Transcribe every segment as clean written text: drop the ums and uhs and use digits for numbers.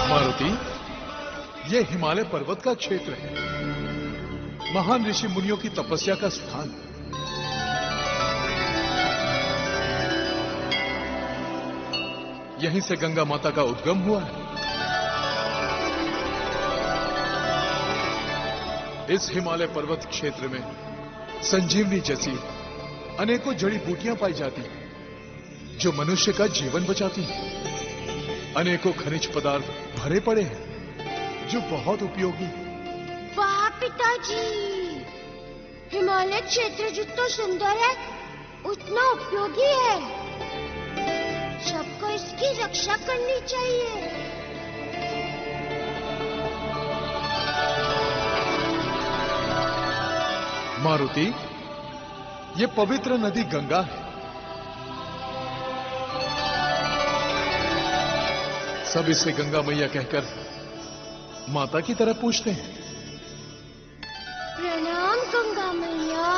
मारुति, ये हिमालय पर्वत का क्षेत्र है, महान ऋषि मुनियों की तपस्या का स्थान। यहीं से गंगा माता का उद्गम हुआ है। इस हिमालय पर्वत क्षेत्र में संजीवनी जैसी अनेकों जड़ी बूटियां पाई जाती हैं, जो मनुष्य का जीवन बचाती हैं। अनेकों खनिज पदार्थ भरे पड़े हैं, जो बहुत उपयोगी हैं। वाह पिताजी, हिमालय क्षेत्र जितना सुंदर है, उतना उपयोगी है। सबको इसकी रक्षा करनी चाहिए। मारुति, ये पवित्र नदी गंगा है। सब इसे गंगा मैया कहकर माता की तरह पूछते हैं। प्रणाम गंगा मैया।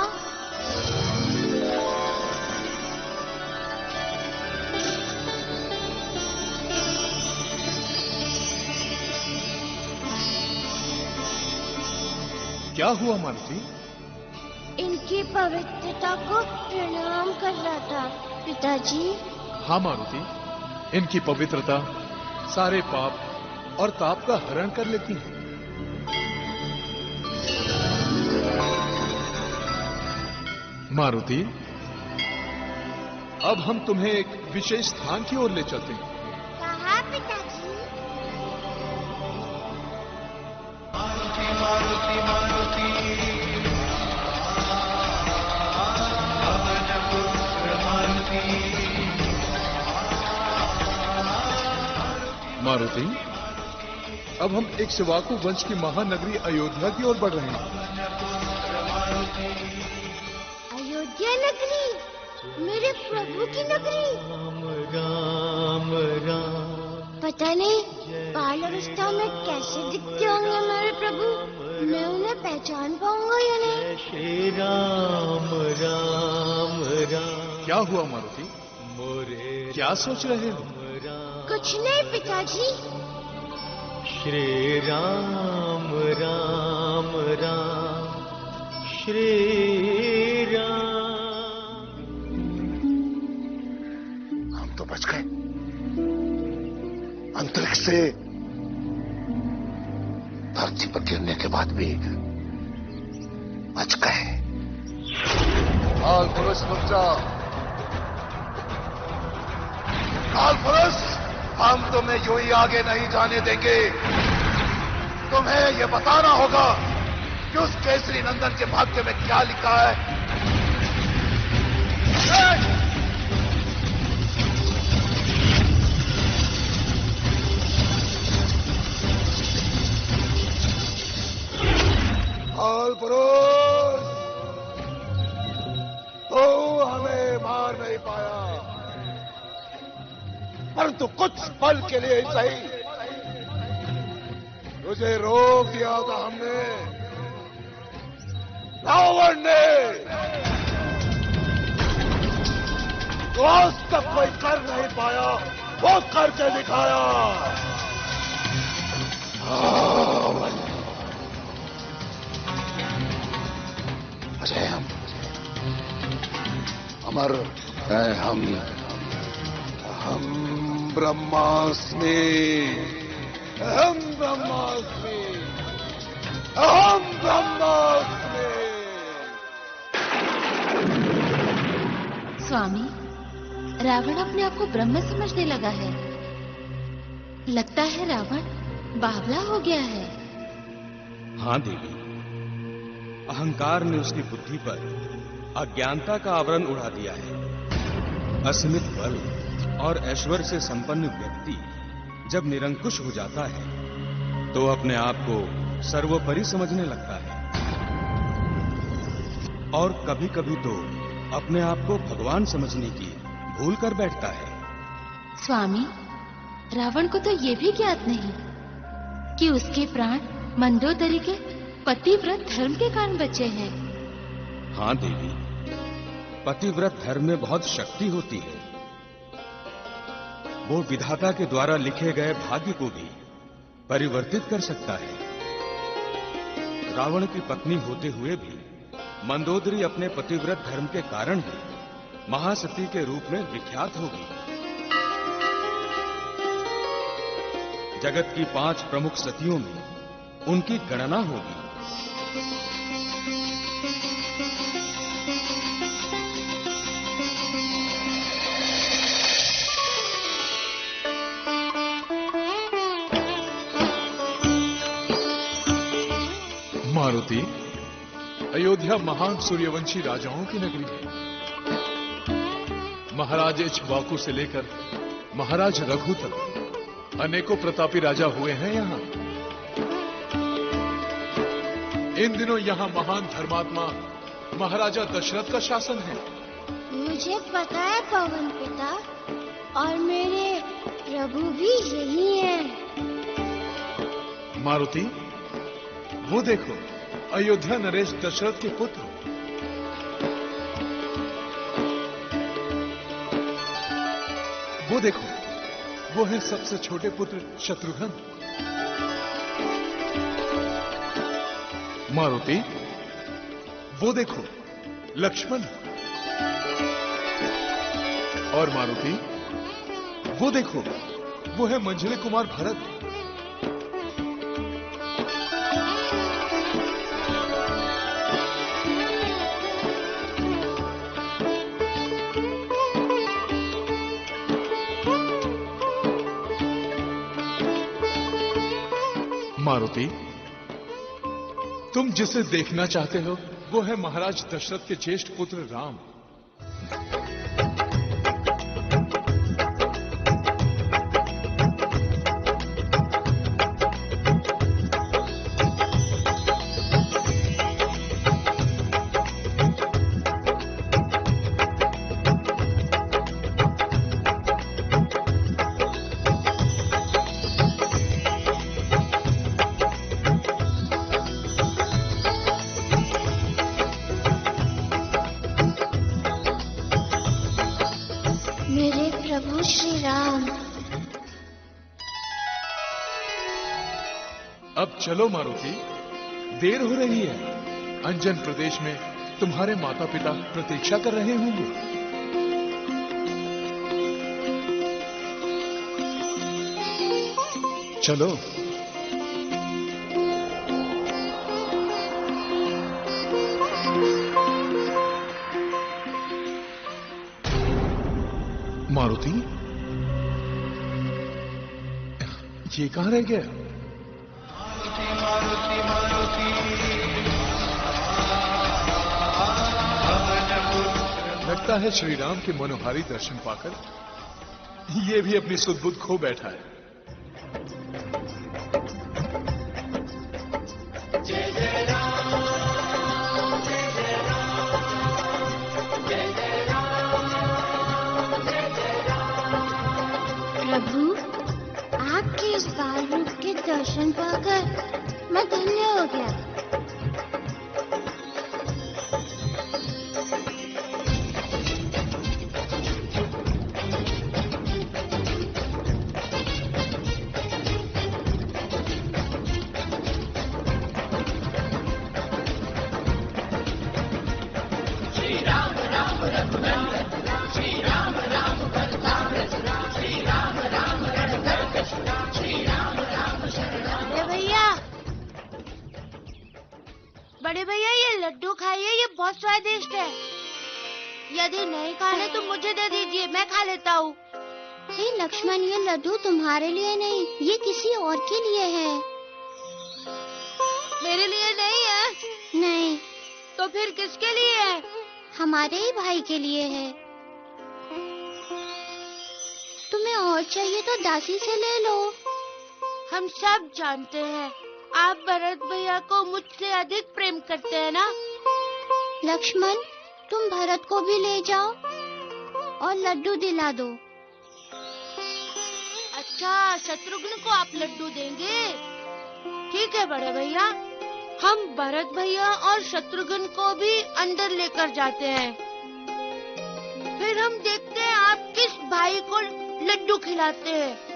क्या हुआ मारुति? इनकी पवित्रता को प्रणाम कर रहा था पिताजी। हाँ मारुति, इनकी पवित्रता सारे पाप और ताप का हरण कर लेती है। मारुति, अब हम तुम्हें एक विशेष स्थान की ओर ले चलते हैं। कहाँ पिताजी? मारुति मारुति मारुति, अब हम एक शिवाकू वंश की महानगरी अयोध्या की ओर बढ़ रहे हैं। अयोध्या नगरी, मेरे प्रभु की नगरी। राम राम राम। पता नहीं बाल अवस्था में कैसे दिखते होंगे मेरे प्रभु। मैं उन्हें पहचान पाऊंगा या नहीं? श्री राम राम राम। क्या हुआ मारुति? मोरे क्या सोच रहे हो? कुछ नहीं पिताजी। श्री राम राम राम श्री राम। हम तो बच गए। अंतरिक्ष से धरती पर गिरने के बाद भी बच गए। काल पुरुष रुक जाओ। काल पुरुष, हम तुम्हें यूं ही आगे नहीं जाने देंगे। तुम्हें यह बताना होगा कि उस केसरी नंदन के भाग्य में क्या लिखा है। काल पुरुष, तो हमें मार नहीं पाया, परंतु कुछ पल के लिए सही तुझे रोक दिया था हमने। रावण ने जो आज तक कोई कर नहीं पाया, वो करके दिखाया। रावण अजय, हम अमर है। हम ब्रह्मास्मि। हम ब्रह्मास्मि। हम ब्रह्मास्मि। स्वामी, रावण अपने आप को ब्रह्म समझने लगा है। लगता है रावण बावला हो गया है। हाँ देवी, अहंकार ने उसकी बुद्धि पर अज्ञानता का आवरण उड़ा दिया है। असीमित बल और ऐश्वर्य से संपन्न व्यक्ति जब निरंकुश हो जाता है तो अपने आप को सर्वोपरि समझने लगता है और कभी-कभी तो अपने आप को भगवान समझने की भूल कर बैठता है। स्वामी, रावण को तो ये भी ज्ञात नहीं कि उसके प्राण मंदोदरी के पतिव्रत धर्म के कारण बचे हैं। हाँ देवी, पतिव्रत धर्म में बहुत शक्ति होती है। वो विधाता के द्वारा लिखे गए भाग्य को भी परिवर्तित कर सकता है। रावण की पत्नी होते हुए भी मंदोदरी अपने पतिव्रत धर्म के कारण ही महासती के रूप में विख्यात होगी। जगत की 5 प्रमुख सतियों में उनकी गणना होगी। मारुति, अयोध्या महान सूर्यवंशी राजाओं की नगरी है। महाराज इक्ष्वाकु से लेकर महाराज रघु तक अनेकों प्रतापी राजा हुए हैं यहाँ। इन दिनों यहाँ महान धर्मात्मा महाराजा दशरथ का शासन है। मुझे पता है पवन पिता, और मेरे प्रभु भी यही हैं। मारुति, वो देखो, अयोध्या नरेश दशरथ के पुत्र। वो देखो, वो है सबसे छोटे पुत्र शत्रुघ्न। मारुति, वो देखो, लक्ष्मण। और मारुति, वो देखो, वो है मंझले कुमार भरत। मारुति, तुम जिसे देखना चाहते हो वो है महाराज दशरथ के ज्येष्ठ पुत्र राम। मेरे प्रभु श्री राम। अब चलो मारुति, देर हो रही है। अंजन प्रदेश में तुम्हारे माता पिता प्रतीक्षा कर रहे होंगे। चलो। मारुति, ये कहां रह गया? लगता है श्री राम के मनोहारी दर्शन पाकर ये भी अपनी सुध-बुध खो बैठा है। प्रभु, आपके इस बाल रूप के दर्शन पाकर मैं धन्य हो गया। बड़े भैया, ये लड्डू खाइए, ये बहुत स्वादिष्ट है। यदि नहीं खाने तो मुझे दे दीजिए, मैं खा लेता हूँ। हे लक्ष्मण, ये लड्डू तुम्हारे लिए नहीं, ये किसी और के लिए है। मेरे लिए नहीं है? नहीं। तो फिर किसके लिए है? हमारे ही भाई के लिए है। तुम्हें और चाहिए तो दासी से ले लो। हम सब जानते हैं आप भरत भैया को मुझसे अधिक प्रेम करते हैं ना? लक्ष्मण, तुम भरत को भी ले जाओ और लड्डू दिला दो। अच्छा, शत्रुघ्न को आप लड्डू देंगे? ठीक है बड़े भैया, हम भरत भैया और शत्रुघ्न को भी अंदर लेकर जाते हैं। फिर हम देखते हैं आप किस भाई को लड्डू खिलाते हैं।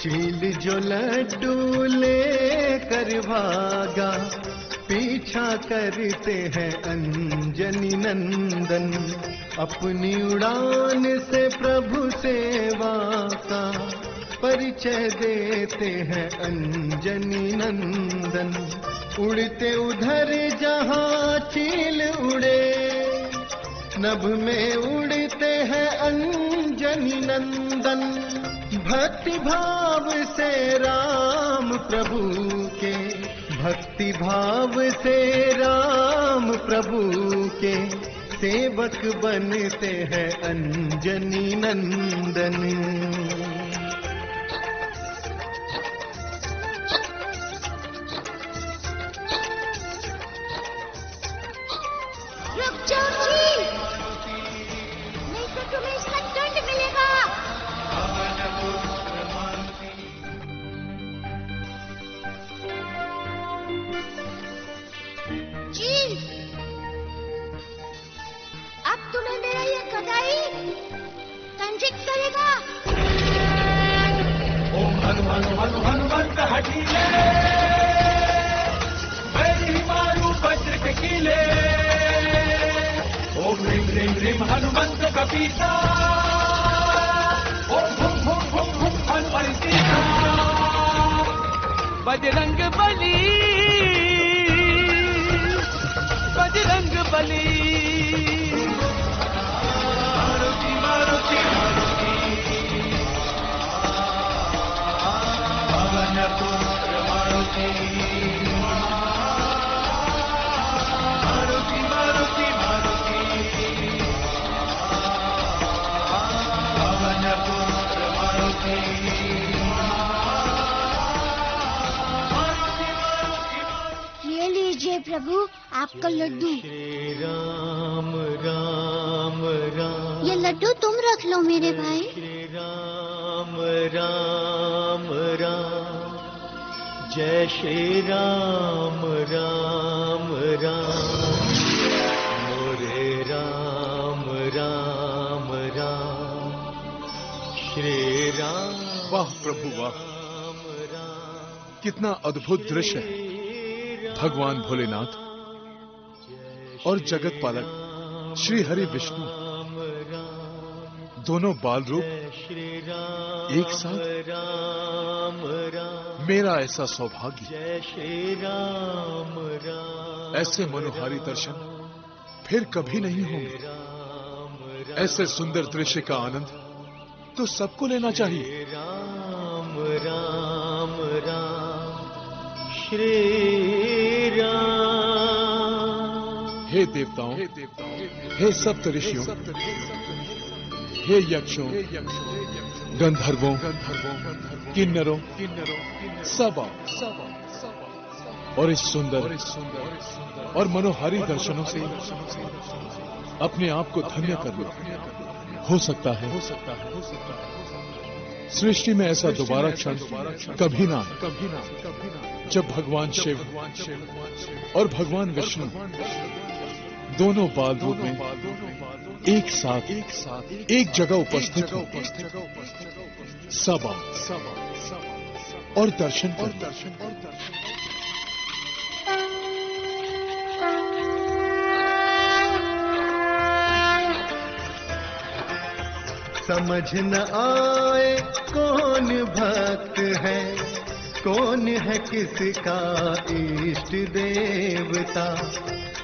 चील जो लड्डू ले कर भागा, पीछा करते हैं अंजनी नंदन। अपनी उड़ान से प्रभु सेवा का परिचय देते हैं अंजनी नंदन। उड़ते उधर जहाँ चील उड़े, नभ में उड़ते हैं अंजनी नंदन। भक्ति भाव से राम प्रभु के, भक्ति भाव से राम प्रभु के सेवक बनते हैं अंजनी नंदन। रुक जाओ जी, नहीं तो तुम्हें इसका दंड मिलेगा। जी, अब तुम्हें मेरा ये गदाई दंडित करेगा। ओम हनुमान हनु हनुमंत हठीले, वैरी मारू वज्र के कीले। ओम ह्रीं ह्रीं ह्रीं हनुमंत कपीसा, ओम हुम हुम हुम हुम हनुमंत सीता। बजरंग बली, बजरंग बली। मारुति मारुति मारुति, पवन पुत्र मारुति। मारुति मारुति मारुति, पवन पुत्र मारुति। ये लीजिए प्रभु आपका लड्डू। श्री राम राम राम, ये लड्डू तुम रख लो मेरे भाई। श्री राम राम राम, जय श्री राम राम राम। मोरे राम राम राम, श्री राम। वाह प्रभु वाह, कितना अद्भुत दृश्य है। भगवान भोलेनाथ और जगत पालक श्री हरि विष्णु दोनों बाल रूप एक साथ। मेरा ऐसा सौभाग्य, ऐसे मनोहारी दर्शन फिर कभी नहीं होंगे। ऐसे सुंदर दृश्य का आनंद तो सबको लेना चाहिए। राम राम राम, श्री राम। हे देवताओं, हे सप्त ऋषियों, हे यक्षों, गंधर्वों, किन्नरों, सब और इस सुंदर और मनोहारी दर्शनों से अपने आप को धन्य कर लो। हो सकता है सृष्टि में ऐसा दोबारा क्षण कभी ना जब भगवान शिव और भगवान विष्णु दोनों बाल रूप में एक साथ एक जगह उपस्थित हो, सब और दर्शन कर। समझ न आए कौन भक्त है, कौन है किसका इष्ट देवता।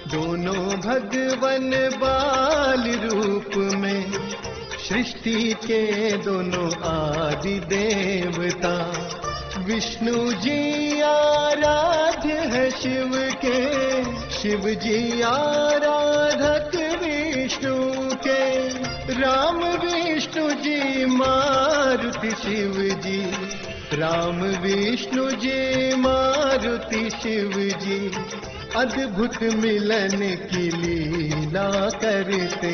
दोनों भगवन बाल रूप में, सृष्टि के दोनों आदि देवता। विष्णु जी आराध्य है शिव के, शिव जी आराधक विष्णु के। राम विष्णु जी मारुति शिव जी, राम विष्णु जी मारुति शिव जी। अद्भुत मिलन की लीला करते।